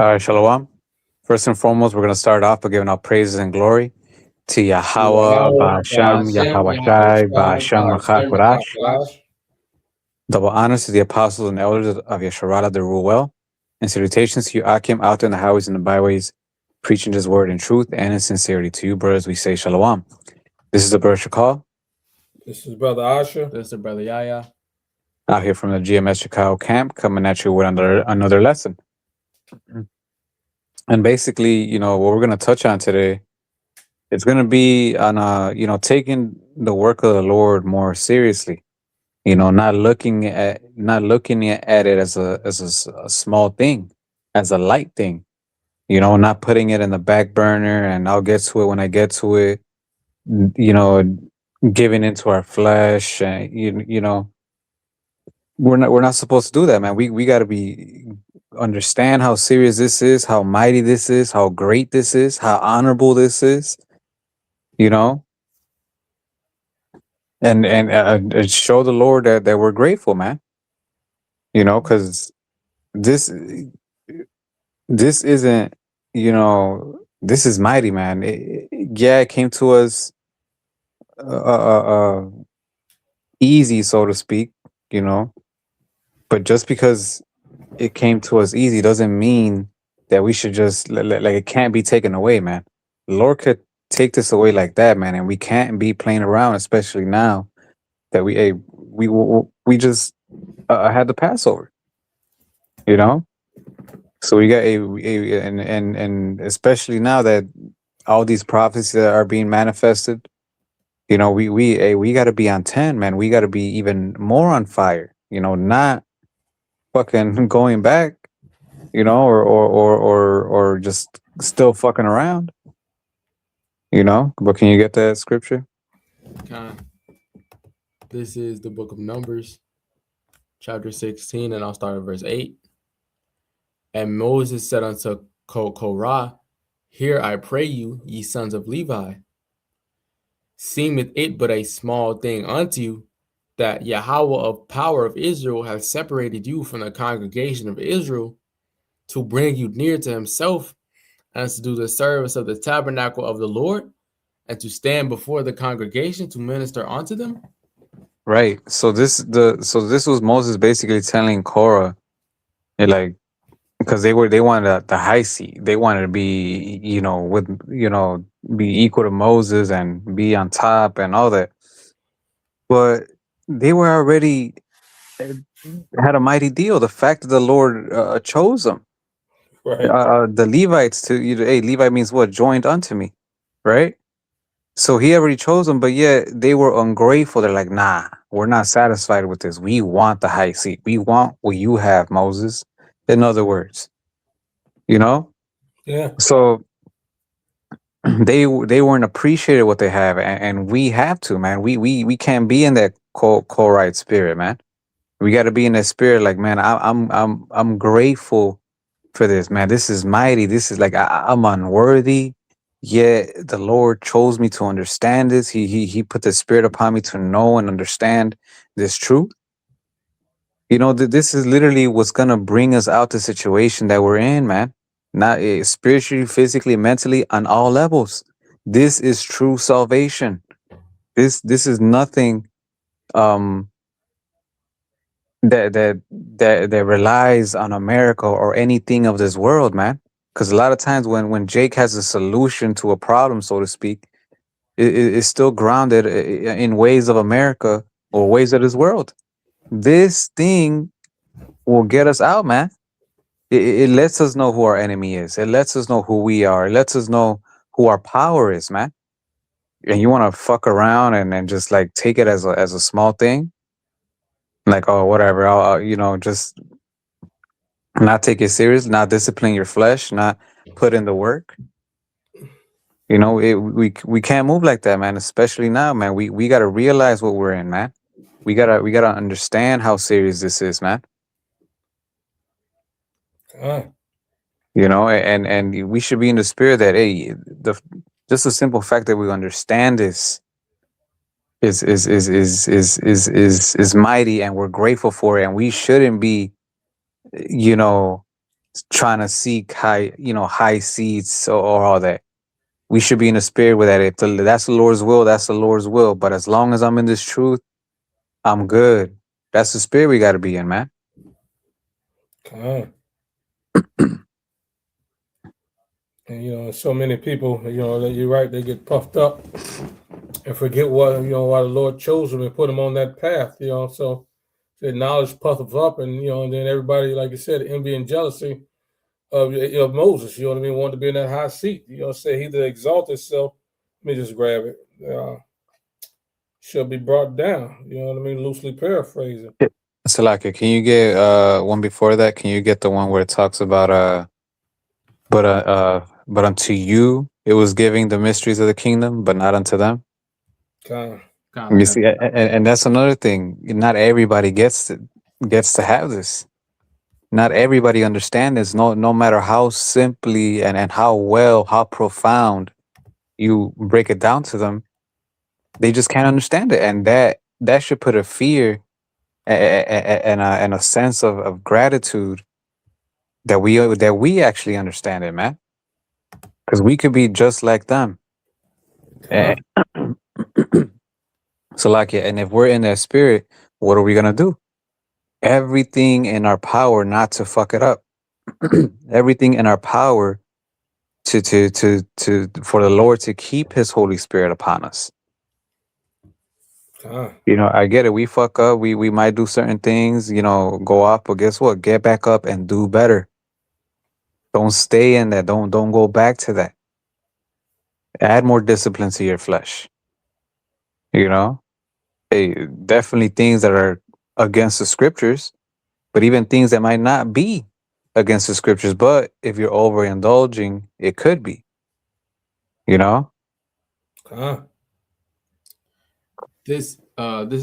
Shalom. First and foremost, we're going to start off by giving our praises and glory to Yahweh, Yahweh, Ba'ashem, Ba'ashem, Yahweh Shai, Yahawashi, Ba'ashem, Ba'ashem, Machakurash. Yahakarash. Double honors to the apostles and elders of Yesharala that rule well. And salutations to you, Akim, out there in the highways and the byways, preaching his word in truth and in sincerity. To you, brothers, we say Shalom. This is the Brother Shakal, This is Brother Asher. This is Brother Yaya. out here from the GMS Chicago camp, coming at you with another lesson. And basically, what we're going to touch on today, it's going to be on, taking the work of the Lord more seriously. Not looking at it as a small thing, as a light thing. Not putting it in the back burner and I'll get to it when I get to it. Giving into our flesh, and we're not supposed to do that, man. We got to understand how serious this is, how mighty this is, how great this is, how honorable this is. And show the Lord that we're grateful, man. Because this isn't, this is mighty, man. It came to us easy, so to speak, but just because it came to us easy doesn't mean that we should just like it can't be taken away, man. The Lord could take this away like that, man, and we can't be playing around, especially now that we just had the Passover, so we got and especially now that all these prophecies that are being manifested, we got to be on 10, man. We got to be even more on fire, not fucking going back, or just still fucking around, But can you get that scripture? This is the book of Numbers, chapter 16, and I'll start at verse 8. And Moses said unto Korah, Hear, I pray you, ye sons of Levi. Seemeth it but a small thing unto you, that Yahweh of power of Israel hath separated you from the congregation of Israel, to bring you near to himself, and to do the service of the tabernacle of the Lord, and to stand before the congregation to minister unto them? Right. So this was Moses basically telling Korah, like, because they wanted the high seat. They wanted to be, be equal to Moses and be on top and all that. But they were already had a mighty deal. The fact that the Lord chose them, Right. the Levites, to hey, Levite means what? Joined unto me, right? So he already chose them, but yet they were ungrateful. They're like, nah, we're not satisfied with this. We want the high seat. We want what you have, Moses. In other words, Yeah. So they weren't appreciated what they have, and we have to, man. We can't be in that Korite spirit, man. We got to be in that spirit, like, man, I'm grateful for this, man. This is mighty. This is like I'm unworthy, yet the Lord chose me to understand this. He put the spirit upon me to know and understand this truth. This is literally what's gonna bring us out the situation that we're in, man. Not spiritually, physically, mentally, on all levels. This is true salvation. This is nothing um that relies on America or anything of this world, man. Because a lot of times when Jake has a solution to a problem, so to speak, it's still grounded in ways of America or ways of this world. This thing will get us out, man. It lets us know who our enemy is. It lets us know who we are. It lets us know who our power is, man. And you want to fuck around and just like take it as a small thing, like, oh, whatever. I'll just not take it serious, not discipline your flesh, not put in the work. We can't move like that, man. Especially now, man. We gotta realize what we're in, man. We gotta understand how serious this is, man. And we should be in the spirit that, hey, just the simple fact that we understand this is mighty, and we're grateful for it, and we shouldn't be, trying to seek high seats or all that. We should be in the spirit with that. If that's the Lord's will, that's the Lord's will. But as long as I'm in this truth, I'm good. That's the spirit we got to be in, man. And so many people, you're right, they get puffed up and forget why the Lord chose them and put them on that path, so the knowledge puffs up, and and then everybody, like you said, envy and jealousy of Moses, wanted to be in that high seat, say he that exalt himself, let me just grab it, shall be brought down, loosely paraphrasing. Salaki, can you get one before that? Can you get the one where it talks about but unto you it was giving the mysteries of the kingdom, but not unto them? You see, and that's another thing. Not everybody gets to have this. Not everybody understands this. No matter how simply and how profound you break it down to them, they just can't understand it, and that should put a fear and a sense of gratitude that we actually understand it, man. Because we could be just like them. So, and if we're in that spirit, what are we gonna do? Everything in our power not to fuck it up. Everything in our power to for the Lord to keep His Holy Spirit upon us. I get it. We fuck up. We might do certain things, go up, but guess what? Get back up and do better. Don't stay in that. Don't go back to that. Add more discipline to your flesh. Hey, definitely things that are against the scriptures, but even things that might not be against the scriptures. But if you're overindulging, it could be. This is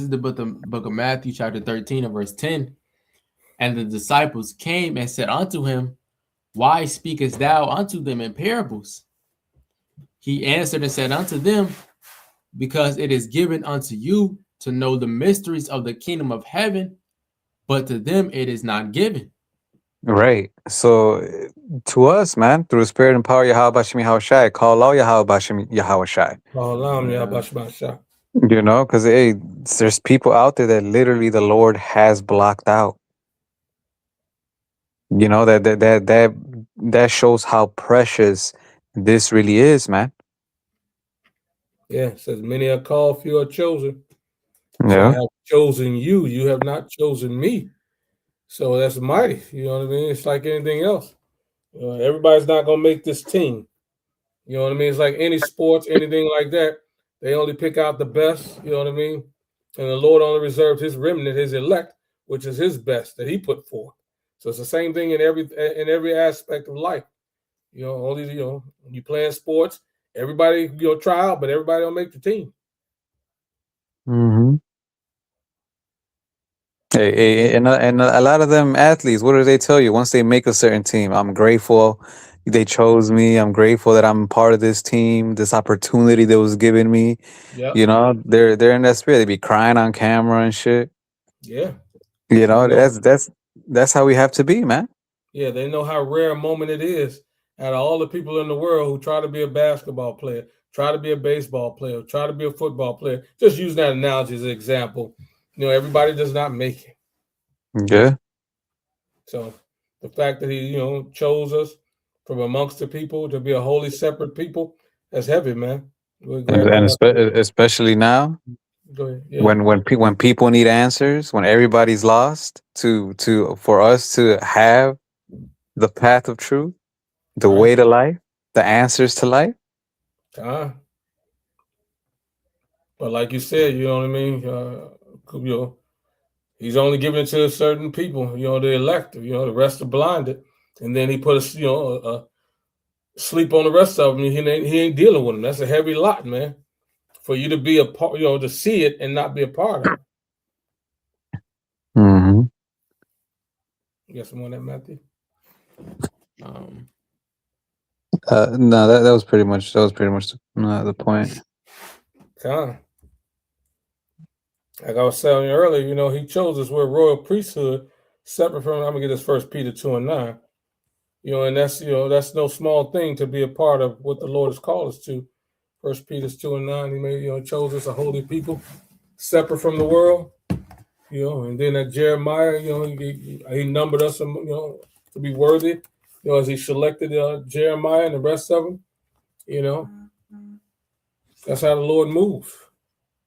the book of Matthew, chapter 13, and verse 10. And the disciples came and said unto him, Why speakest thou unto them in parables? He answered and said unto them, Because it is given unto you to know the mysteries of the kingdom of heaven, but to them it is not given. Right. So to us, man, through the spirit and power of Yahweh Bashim Yahushai, call out Yahweh Bashim Yahushai. Because there's people out there that literally the Lord has blocked out. That shows how precious this really is, man. Yeah, it says many are called, few are chosen. Yeah. So I have chosen you. You have not chosen me. So that's mighty. You know what I mean? It's like anything else. Everybody's not gonna make this team. You know what I mean? It's like any sports, anything like that. They only pick out the best. You know what I mean? And the Lord only reserves His remnant, His elect, which is His best that He put forth. So it's the same thing in every aspect of life. Only when you playing sports, everybody try out, but everybody don't make the team. Mm-hmm. And a lot of them athletes, what do they tell you once they make a certain team? I'm grateful they chose me. I'm grateful that I'm part of this team. This opportunity that was given me. Yep. They're in that spirit. They be crying on camera and shit. Yeah. That's how we have to be, man. Yeah, they know how rare a moment it is. Out of all the people in the world who try to be a basketball player, try to be a baseball player, try to be a football player, just use that analogy as an example. Everybody does not make it. Yeah. So the fact that He, chose us from amongst the people to be a holy separate people, that's heavy, man. And especially now, when people need answers, when everybody's lost, for us to have the path of truth, the way to life, the answers to life. But like you said, you know what I mean? He's only giving it to certain people, the elect, the rest are blinded. And then He put us, sleep on the rest of them. He ain't dealing with them. That's a heavy lot, man. For you to be a part, to see it and not be a part of it. Mm-hmm. You got some on that, Matthew? No, that was pretty much the point. Like I was saying earlier, He chose us. We're a royal priesthood, separate from. I'm gonna get this 1 Peter 2:9. And that's that's no small thing to be a part of what the Lord has called us to. 1 Peter 2:9, he made, chose us a holy people, separate from the world. And then at Jeremiah, he numbered us, to be worthy, as he selected Jeremiah and the rest of them. That's how the Lord moves.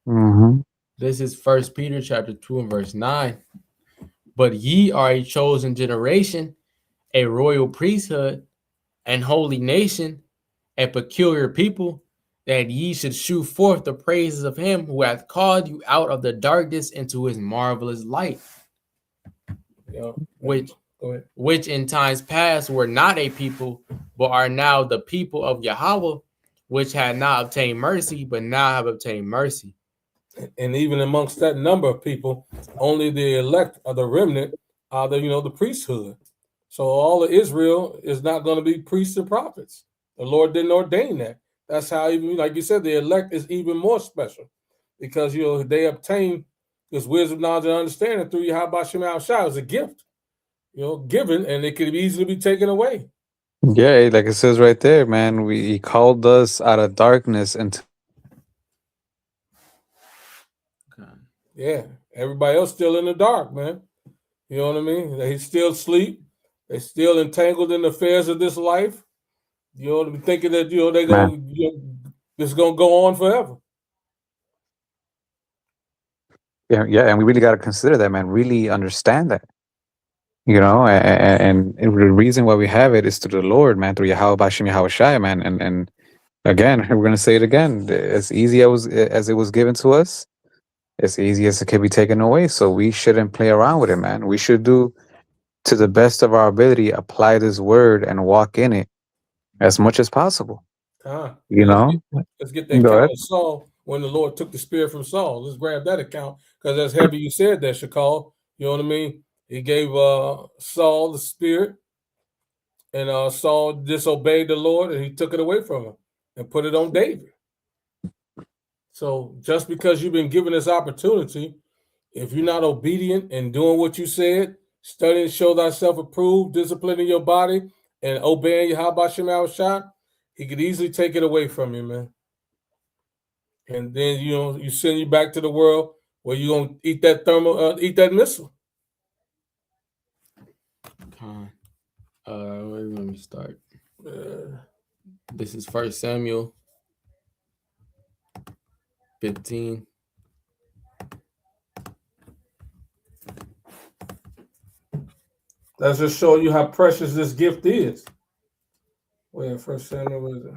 Mm-hmm. This is 1 Peter chapter 2 and verse 9. But ye are a chosen generation, a royal priesthood, and holy nation, a peculiar people, that ye should shew forth the praises of him who hath called you out of the darkness into his marvelous light. Which in times past were not a people, but are now the people of Yahweh, which had not obtained mercy, but now have obtained mercy. And even amongst that number of people, only the elect or the remnant are the priesthood. So all of Israel is not going to be priests and prophets. The Lord didn't ordain that. That's how, even like you said, the elect is even more special, because they obtain this wisdom, knowledge, and understanding through Yahweh Shem Shai as a gift, given, and it could easily be taken away. Yeah, like it says right there, man. He called us out of darkness into. Yeah, everybody else still in the dark, man. You know what I mean? They still sleep. They still entangled in the affairs of this life. Thinking that they this is gonna go on forever. Yeah, and we really got to consider that, man. Really understand that. And the reason why we have it is through the Lord, man, through Yahweh Bashim Yahweh Shai, man. And again, we're gonna say it again. As easy as it was given to us, as easy as it can be taken away. So we shouldn't play around with it, man. We should do, to the best of our ability, apply this word and walk in it as much as possible. Let's get that account of Saul when the Lord took the spirit from Saul. Let's grab that account, because that's heavy. You said that, Shakal. You know what I mean? He gave Saul the spirit, and Saul disobeyed the Lord, and he took it away from him and put it on David. So just because you've been given this opportunity, if you're not obedient and doing what you said, studying to show thyself approved, disciplining your body, and obeying Yahweh Shem Shai, he could easily take it away from you, man. And then you send you back to the world where you're gonna eat that missile. Let me start. This is 1 Samuel 15. Let's just show you how precious this gift is. Where 1 Samuel was it?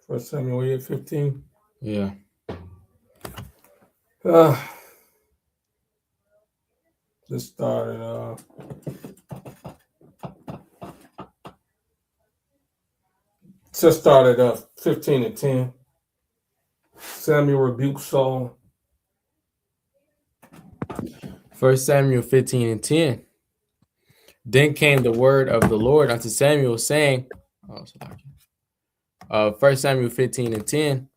1 Samuel 15. Yeah. Just started. Just started 15:10. Samuel rebuked Saul. 1 Samuel 15:10. Then came the word of the Lord unto Samuel, saying, 1 Samuel 15:10.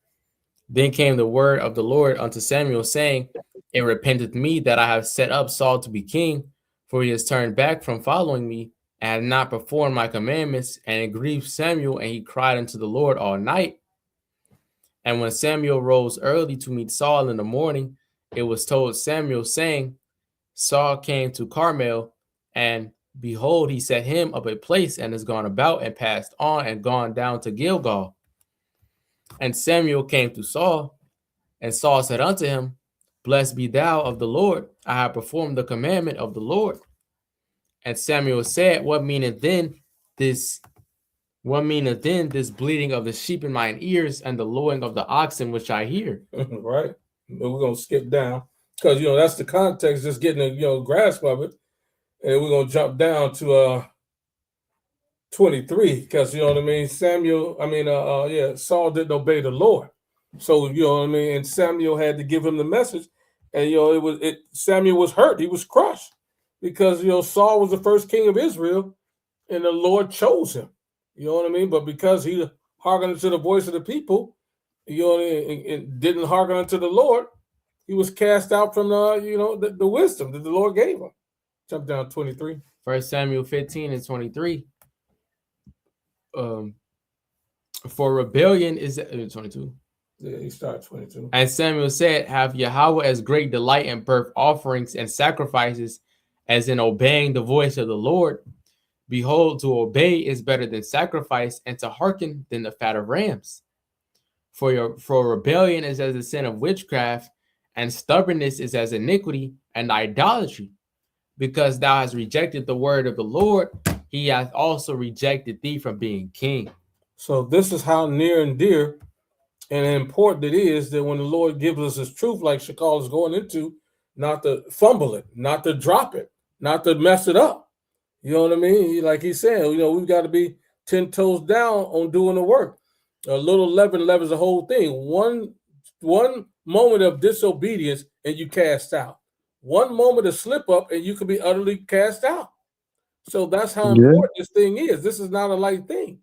Then came the word of the Lord unto Samuel, saying, It repenteth me that I have set up Saul to be king, for he has turned back from following me, and had not performed my commandments. And it grieved Samuel, and he cried unto the Lord all night. And when Samuel rose early to meet Saul in the morning, it was told Samuel, saying, Saul came to Carmel, and behold, he set him up a place, and is gone about, and passed on, and gone down to Gilgal. And Samuel came to Saul, and Saul said unto him, Blessed be thou of the Lord, I have performed the commandment of the Lord. And Samuel said, What meaneth then this bleating of the sheep in mine ears, and the lowing of the oxen which I hear? Right. We're gonna skip down, because that's the context, just getting a grasp of it. And we're gonna jump down to 23, because Saul didn't obey the Lord. So and Samuel had to give him the message, and Samuel was hurt, he was crushed, because Saul was the first king of Israel, and the Lord chose him. But because he hearkened to the voice of the people, and didn't hearken unto the Lord, he was cast out from the wisdom that the Lord gave him. Jump down 23. 1 Samuel 15 and 23. For rebellion is 22. Yeah, he started 22. And Samuel said, have Yahweh as great delight in burnt offerings and sacrifices as in obeying the voice of the Lord. Behold, to obey is better than sacrifice, and to hearken than the fat of rams. For rebellion is as the sin of witchcraft, and stubbornness is as iniquity and idolatry. Because thou hast rejected the word of the Lord, he hath also rejected thee from being king. So this is how near and dear and important it is that when the Lord gives us his truth, like Shakal is going into, not to fumble it, not to drop it, not to mess it up. You know what I mean? Like he's saying, we've got to be 10 toes down on doing the work. A little leaven leavens the whole thing. One moment of disobedience and you cast out. One moment of slip up and you can be utterly cast out. So that's how important this thing is. This is not a light thing.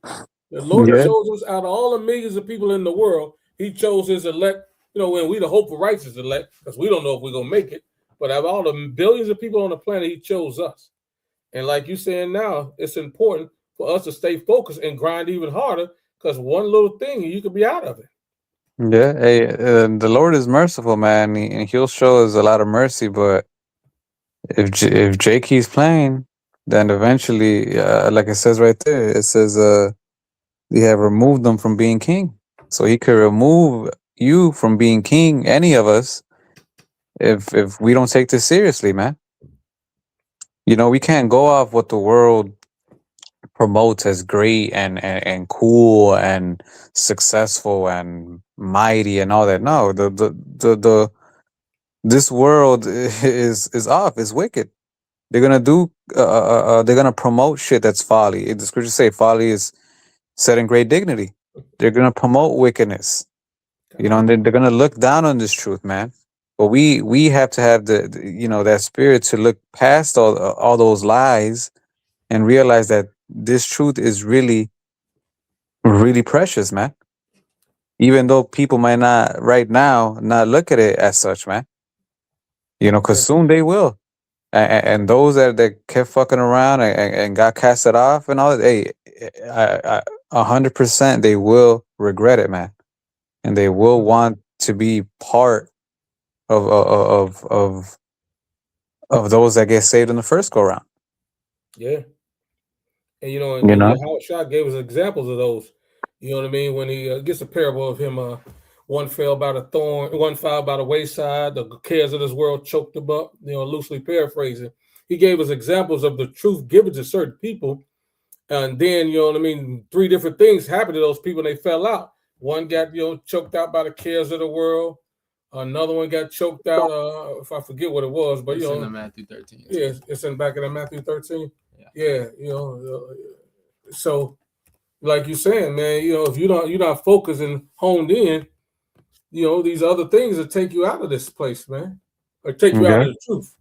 The Lord chose us out of all the millions of people in the world. He chose his elect, when we the hope for righteous elect, because we don't know if we're going to make it. But out of all the billions of people on the planet, he chose us. And like you're saying now, it's important for us to stay focused and grind even harder, because one little thing, you could be out of it. Yeah, hey, the Lord is merciful, man, and he'll show us a lot of mercy. But if Jay keeps playing, then eventually, like it says right there, it says, "They have removed them from being king." So he could remove you from being king, any of us, if we don't take this seriously, man. We can't go off what the world promotes as great and cool and successful and mighty and all that. No, this world is off. It's wicked. They're gonna do. They're gonna promote shit that's folly. The scriptures say folly is set in great dignity. They're gonna promote wickedness. And they're gonna look down on this truth, man. But we have to have the that spirit to look past all those lies and realize that this truth is really, really precious, man. Even though people might not right now not look at it as such, man. Because soon they will. And those that kept fucking around and got casted off and all that, hey, 100% they will regret it, man. And they will want to be part of those that get saved in the first go round. Yeah. And Yahushua gave us examples of those. You know what I mean? When he gets a parable of him, one fell by the thorn, one fell by the wayside, the cares of this world choked him up, loosely paraphrasing. He gave us examples of the truth given to certain people. And then, 3 different things happened to those people and they fell out. One got, choked out by the cares of the world. Another one got choked out. If I forget what it was, but it's in the Matthew 13. Yeah, it's in back in the Matthew 13. Yeah, so like you're saying, man, if you're not focused and honed in, these other things will take you out of this place, man, or take you out of the truth,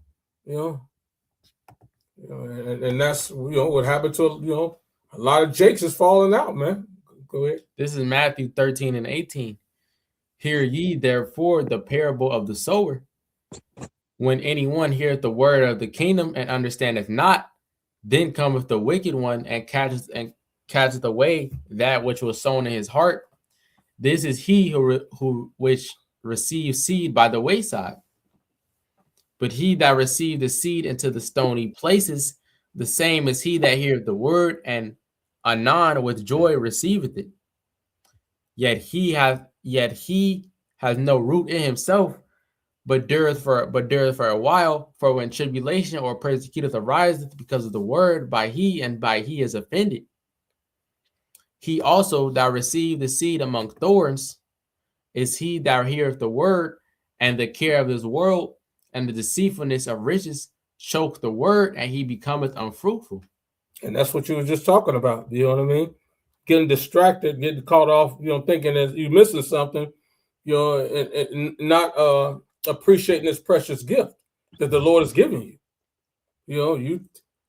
and that's what happened to a lot of Jakes is falling out, man. Go ahead. This is Matthew 13 and 18. Hear ye therefore the parable of the sower. When anyone heareth the word of the kingdom and understandeth not, then cometh the wicked one and catcheth away that which was sown in his heart. This is he who receives seed by the wayside. But he that received the seed into the stony places, the same is he that heareth the word, and anon with joy receiveth it. Yet he has no root in himself, but dureth for a while. For when tribulation or persecution ariseth because of the word, by he is offended. He also that received the seed among thorns is he that heareth the word, and the care of this world and the deceitfulness of riches choke the word, and he becometh unfruitful. And that's what you were just talking about. You know what I mean? Getting distracted, getting caught off, thinking that you're missing something, and not appreciating this precious gift that the Lord has given you.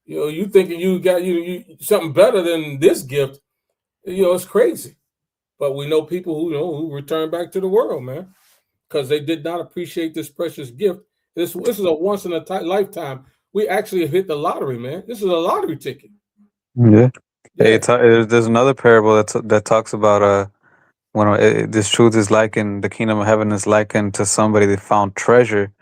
You thinking you got you something better than this gift. It's crazy. But we know people who return back to the world, man. because they did not appreciate this precious gift. This is a once in a lifetime. We actually hit the lottery, man. This is a lottery ticket. Yeah. Hey, Yeah. there's another parable that talks about when this truth is likened, the kingdom of heaven is likened to somebody that found treasure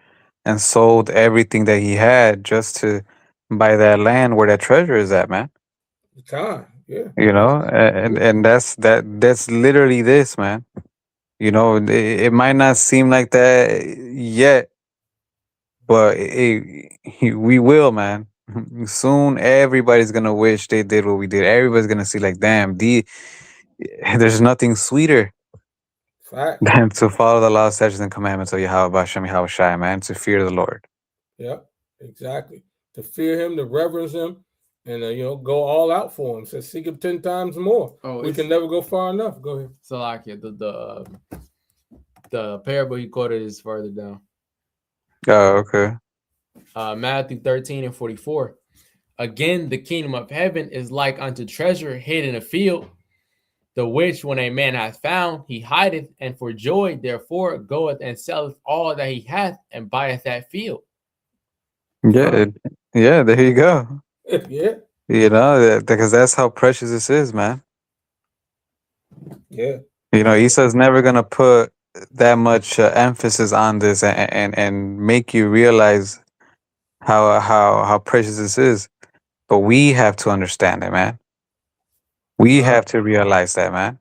and sold everything that he had just to buy that land where that treasure is at, man. Time. Yeah. You know, and that's literally this, man. You know, it might not seem like that yet, but we will, man. Soon, everybody's gonna wish they did what we did. Everybody's gonna see, like, damn, there's nothing sweeter Fact. than to follow the law, statutes, and commandments of Yahweh Hashem Yahweh Shai, man. To fear the Lord. Yeah. Exactly. To fear him, to reverence him, and go all out for him. Says seek him 10 times more. Oh, we can never go far enough. Go ahead. So like the parable he quoted is further down. Oh, okay. Matthew 13:44. Again, the kingdom of heaven is like unto treasure hid in a field, the which when a man hath found, he hideth, and for joy therefore goeth and selleth all that he hath and buyeth that field. Yeah, yeah. There you go. Yeah. You know, because that's how precious this is, man. Yeah. You know, Esau's never gonna put that much emphasis on this and make you realize how precious this is. But we have to understand it, man. We have to realize that, man.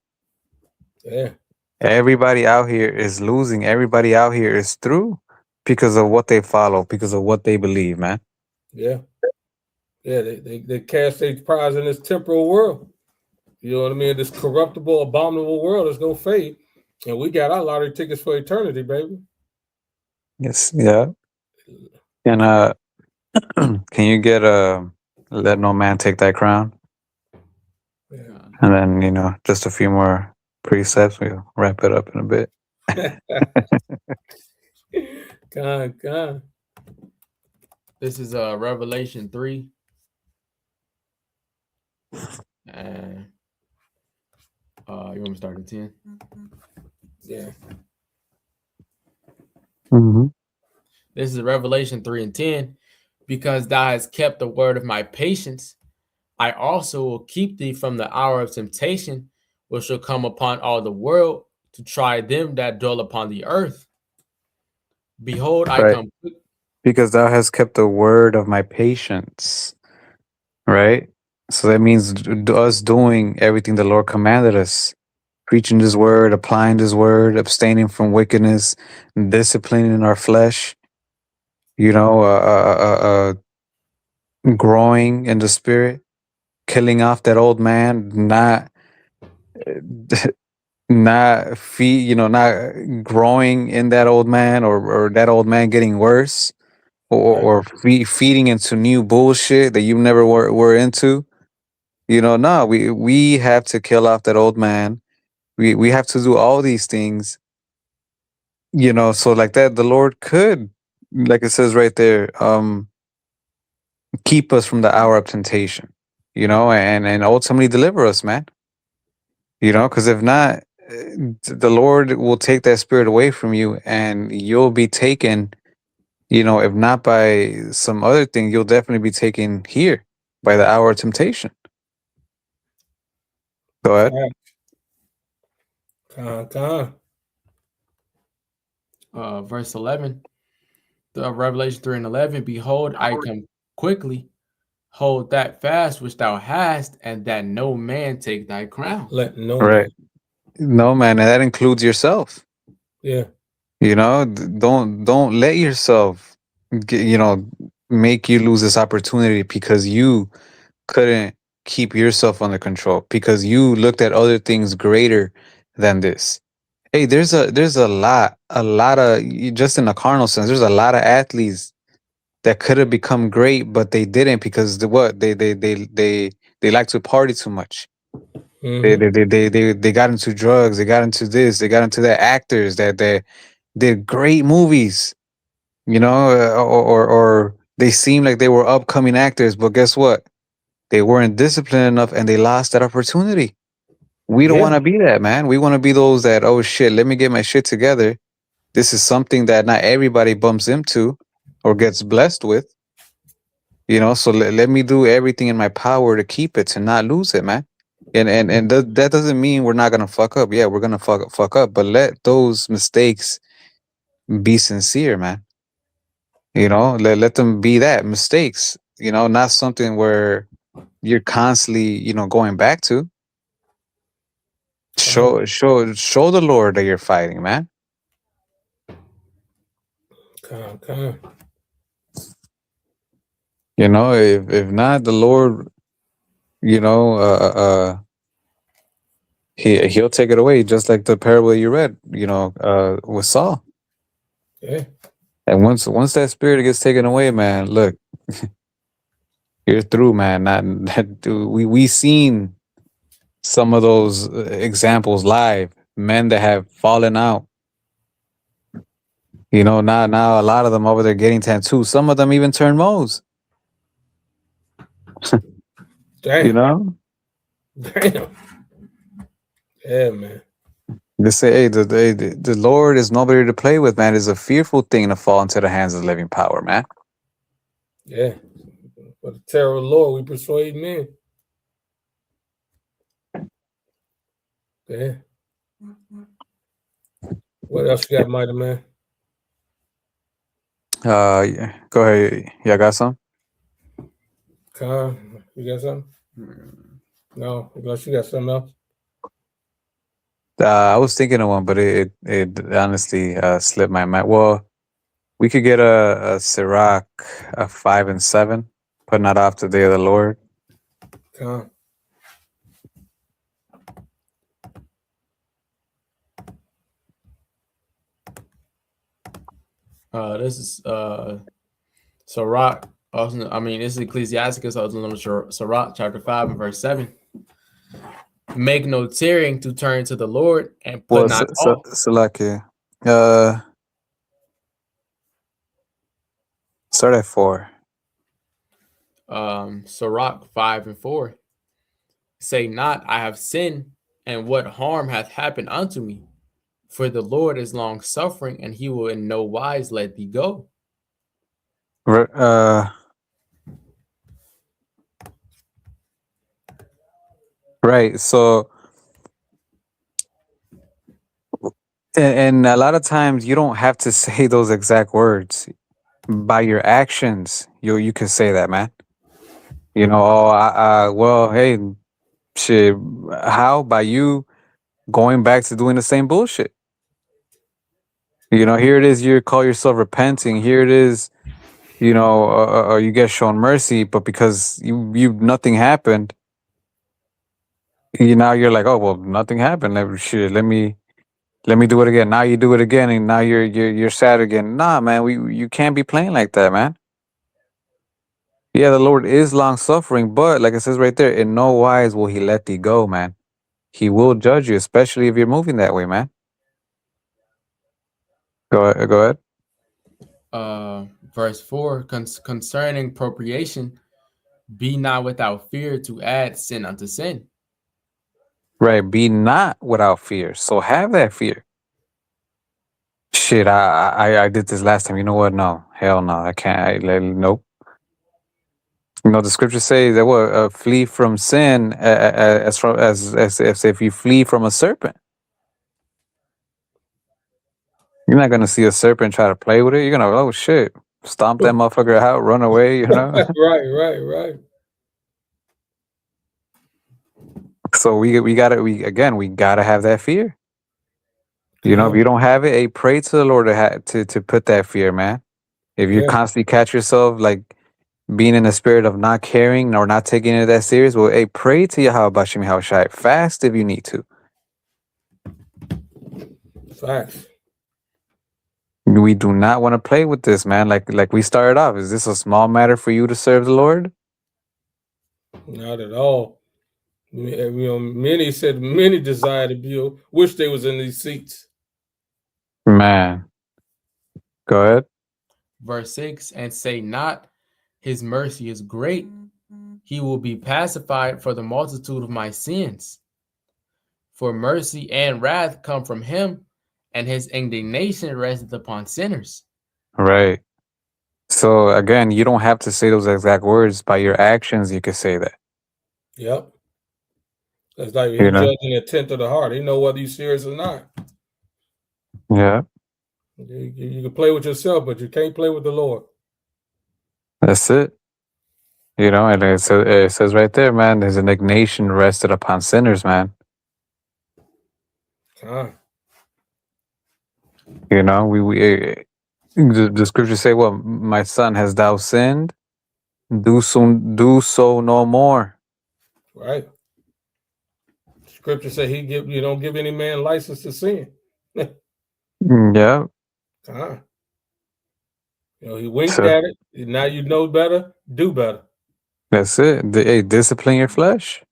Yeah. Everybody out here is losing. Everybody out here is through because of what they follow, because of what they believe, man. Yeah. Yeah. They cast their prize in this temporal world. You know what I mean? This corruptible, abominable world is gonna fade. And we got our lottery tickets for eternity, baby. Yes, yeah. And can you get let no man take thy crown? Yeah. And then, just a few more precepts. We'll wrap it up in a bit. God. This is Revelation 3. And you want me to start at 10? Yeah. Mm-hmm. This is Revelation 3:10. Because thou hast kept the word of my patience, I also will keep thee from the hour of temptation, which shall come upon all the world to try them that dwell upon the earth. Behold, Right. I come quick. Because thou hast kept the word of my patience, right? So that means us doing everything the Lord commanded us, preaching His word, applying His word, abstaining from wickedness, disciplining our flesh, growing in the spirit, killing off that old man, not growing in that old man, or that old man getting worse, or feeding into new bullshit that you never were into. No, we have to kill off that old man. We have to do all these things, so like that the Lord could, like it says right there, keep us from the hour of temptation, and ultimately deliver us, man. Because if not, the Lord will take that spirit away from you, and you'll be taken, if not by some other thing, you'll definitely be taken here by the hour of temptation. Go ahead. Verse 11. The Revelation 3:11. Behold, I come quickly. Hold that fast which thou hast, and that no man take thy crown. Let no Right. man. No, man, and that includes yourself. Yeah. Don't let yourself make you lose this opportunity because you couldn't keep yourself under control, because you looked at other things greater than this. Hey, there's a lot of, just in a carnal sense, there's a lot of athletes that could have become great, but they didn't because they like to party too much. Mm-hmm. They got into drugs, they got into this, they got into that. Actors that they did great movies, or they seemed like they were upcoming actors, but guess what? They weren't disciplined enough and they lost that opportunity. We don't want to be that, man. We want to be those that, oh shit, let me get my shit together This is something that not everybody bumps into or gets blessed with. So let me do everything in my power to keep it, to not lose it, man. And that doesn't mean we're not gonna fuck up. Yeah, we're gonna fuck up, but let those mistakes be sincere, man. Let them be that mistakes. Not something where you're constantly, going back to. Show the Lord that you're fighting, man. Come. If not, the Lord, he'll take it away, just like the parable you read, with Saul. Yeah. And once that spirit gets taken away, man, look, you're through, man. We seen some of those examples live, men that have fallen out. Now a lot of them over there getting tattoos. Some of them even turn Moes. Damn. Damn. Yeah, man. They say, hey, the Lord is nobody to play with, man. It's a fearful thing to fall into the hands of the living power, man. Yeah. For the terror of the Lord, we persuade men. Yeah. What else you got, Mighty Man? Yeah. Go ahead. Y'all got some? Con, you got something? No, unless you got something else. I was thinking of one, but it honestly slipped my mind. Well, we could get a Sirach 5 and 7, put not off the day of the Lord. Con. This is Sirach. This is Ecclesiasticus. I was in Sirach chapter 5 and verse 7. Make no tearing to turn to the Lord and put not off. Salaki. Start at 4. Sirach 5 and 4. Say not, I have sinned, and what harm hath happened unto me? For the Lord is long suffering, and he will in no wise let thee go. Right. So, and a lot of times you don't have to say those exact words. By your actions, you can say that, man. Well, hey, shit. How? By you going back to doing the same bullshit. Here it is. You call yourself repenting. Here it is. You get shown mercy, but because you nothing happened. Now you're like, oh well, nothing happened. Shit, let me do it again. Now you do it again, and now you're sad again. Nah, man, you can't be playing like that, man. Yeah, the Lord is long suffering, but like it says right there, in no wise will He let thee go, man. He will judge you, especially if you're moving that way, man. Go ahead. Verse 4, concerning appropriation, be not without fear to add sin unto sin. Right, be not without fear. So have that fear. Shit, I did this last time. You know what? No, hell no, I can't. Nope. The scriptures say that what flee from sin as if you flee from a serpent. You're not gonna see a serpent try to play with it. You're gonna, oh shit, stomp that motherfucker out, run away. Right. So we gotta have that fear. If you don't have it, hey, pray to the Lord to put that fear, man. If you constantly catch yourself like being in the spirit of not caring or not taking it that serious, well, hey, pray to Yahweh Bashim Hawashai. Fast if you need to. Facts. We do not want to play with this, man. Like we started off. Is this a small matter for you to serve the Lord? Not at all. Many said many desire to be, wish they was in these seats. Man. Go ahead. Verse 6, and say not, his mercy is great. He will be pacified for the multitude of my sins. For mercy and wrath come from him, and his indignation resteth upon sinners. Right. So again, you don't have to say those exact words. By your actions, you could say that. Yep. It's like he's You know? judging the intent of the heart. He know whether you're serious or not. Yeah. You can play with yourself, but you can't play with the Lord. That's it. You know, and it says right there, man, his indignation rested upon sinners, man. You know, the scriptures say, "Well, my son, has thou sinned? Do so no more." Right. Scripture say you don't give any man license to sin. Yeah. He winked So at it. Now you know better. Do better. that's it. Hey, discipline your flesh.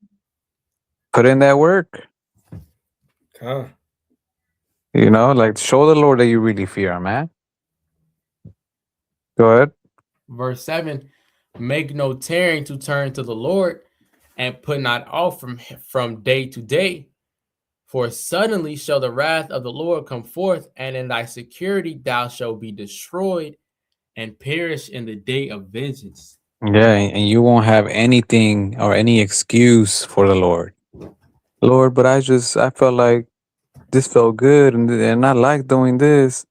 Put in that work. You know, like show the Lord that you really fear him, man. Go ahead. Verse 7, make no tearing to turn to the Lord, and put not off from day to day. For suddenly shall the wrath of the Lord come forth, and in thy security thou shalt be destroyed and perish in the day of vengeance. Yeah, and you won't have anything or any excuse for the Lord. Lord, but I felt like this felt good, and I like doing this,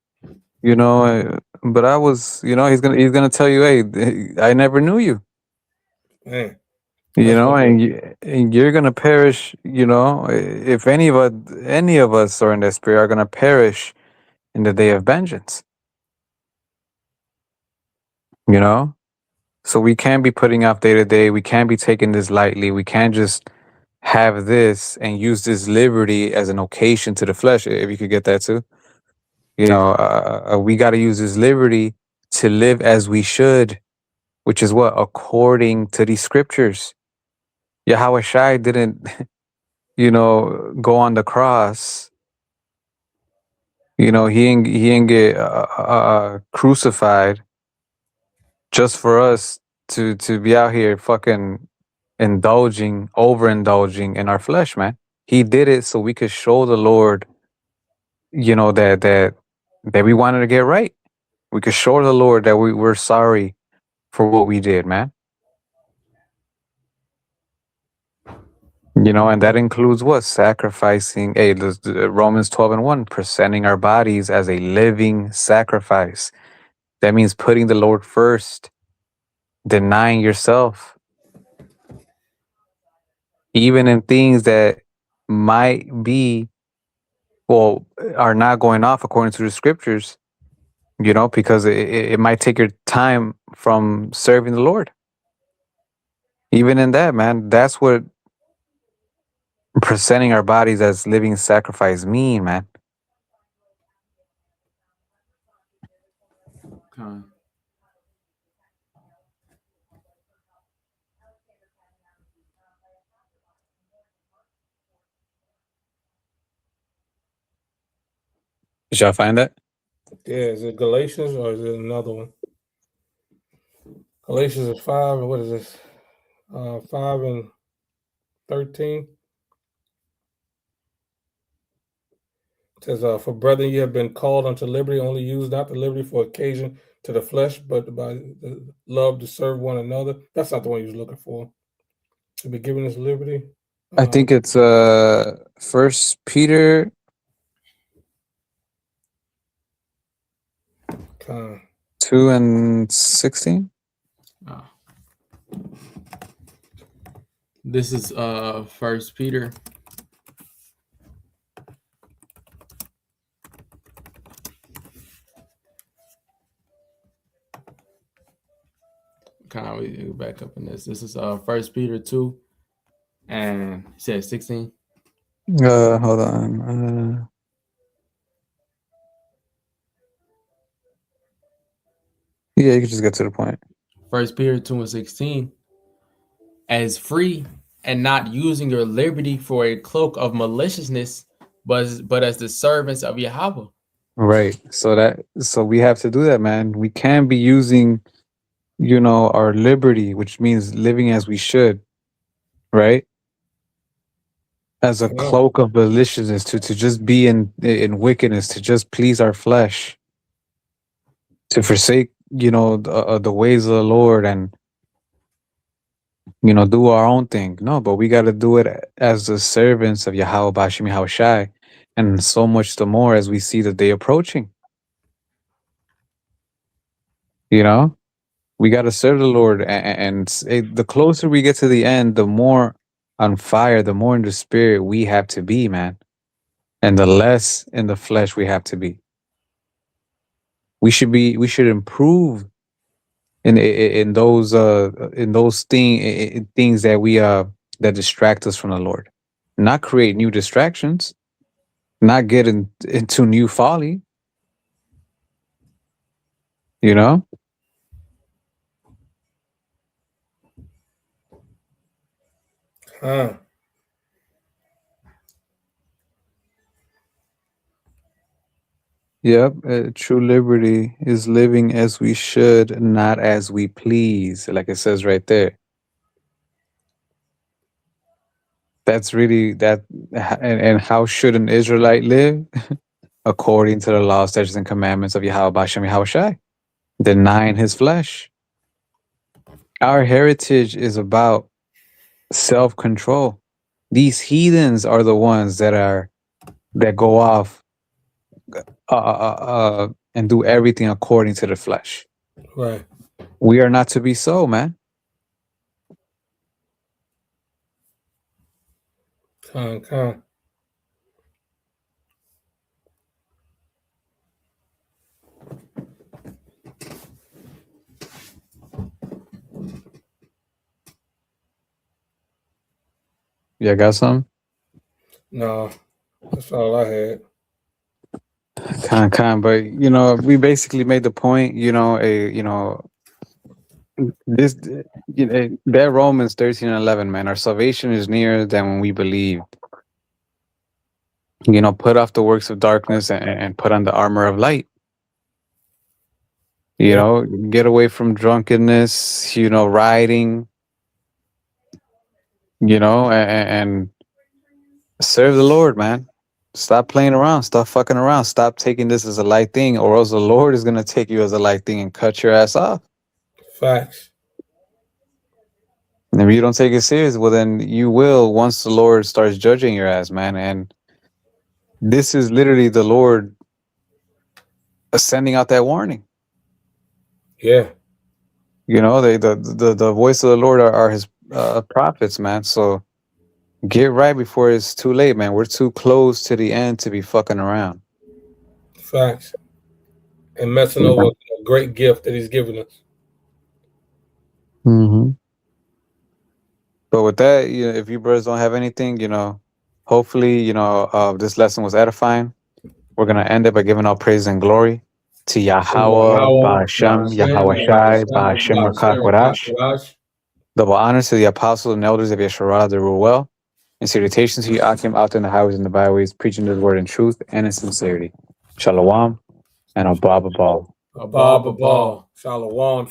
you know. But I was, you know, he's gonna tell you, hey, I never knew you, Man, you know, and you're gonna perish, you know. If any of us are in that spirit, are gonna perish in the day of vengeance, you know. So we can't be putting off day to day. We can't be taking this lightly. We can't just have this and use this liberty as an occasion to the flesh. If you could get that too, you know, we got to use this liberty to live as we should, which is what, according to these scriptures. Yahweh Shai didn't, you know, go on the cross. You know, he ain't get crucified just for us to be out here fucking overindulging in our flesh, man. He did it so we could show the Lord, you know, that we wanted to get right. We could show the Lord that we're sorry for what we did, man. You know, and that includes what? Sacrificing. Hey, the Romans 12:1, presenting our bodies as a living sacrifice. That means putting the Lord first, denying yourself, even in things that might be, well, are not going off according to the scriptures, you know, because it might take your time from serving the Lord. Even in that, man, that's what presenting our bodies as living sacrifice mean, man. Okay. Did y'all find that? Yeah, is it Galatians or is it another one? Galatians is 5, and what is this? 5 and 13. It says, for brethren, you have been called unto liberty, only use not the liberty for occasion to the flesh, but by the love to serve one another. That's not the one you was looking for. To be given this liberty. I think it's 1 Peter 2:16. This is 1 Peter. We go back up in this. This is 1 Peter 2, and it says 16. Hold on. Yeah, you can just get to the point. 1 Peter 2 and 16. As free and not using your liberty for a cloak of maliciousness, but as the servants of Yahweh. Right. So we have to do that, man. We can't be using, you know, our liberty, which means living as we should, right? as a cloak of maliciousness, to just be in wickedness, to just please our flesh, to forsake, the ways of the Lord, and do our own thing. No, but we got to do it as the servants of Yahweh Bashim Yahweh Shai, and so much the more as we see the day approaching. We got to serve the Lord, and the closer we get to the end, the more on fire, the more in the spirit we have to be, man, and the less in the flesh we have to be. We should improve in those things that that distract us from the Lord, not create new distractions, not get into new folly. Yep, true liberty is living as we should, not as we please, like it says right there. That's really that. And how should an Israelite live? According to the law, statutes, and commandments of Yahweh Bashem Yahweh Shai, denying his flesh. Our heritage is about self-control. These heathens are the ones that go off and do everything according to the flesh. Right. We are not to be so, man. Con. Yeah, got some? No, that's all I had. But we basically made the point. This that Romans 13:11, man. Our salvation is nearer than when we believed. Put off the works of darkness and put on the armor of light. Get away from drunkenness. Rioting. And serve the Lord, man. Stop playing around. Stop fucking around. Stop taking this as a light thing, or else the Lord is gonna take you as a light thing and cut your ass off. Facts. And if you don't take it serious, well, then you will once the Lord starts judging your ass, man. And this is literally the Lord sending out that warning. Yeah. The voice of the Lord are his prophets, man. So get right before it's too late, man. We're too close to the end to be fucking around. Facts. And messing over a great gift that he's given us. Mm-hmm. But with that, if you brothers don't have anything, hopefully, this lesson was edifying. We're gonna end it by giving all praise and glory to Yahweh, Ba'ashem, Yahweh Shai, Ba'ashem Rakak Warash. Double honors to the apostles and elders of Yeshua, the Ruel, and salutations to you, Akim, out in the highways and the byways, preaching His word in truth and in sincerity. Shalom and Abba Ball. Abba Ball. Shalom.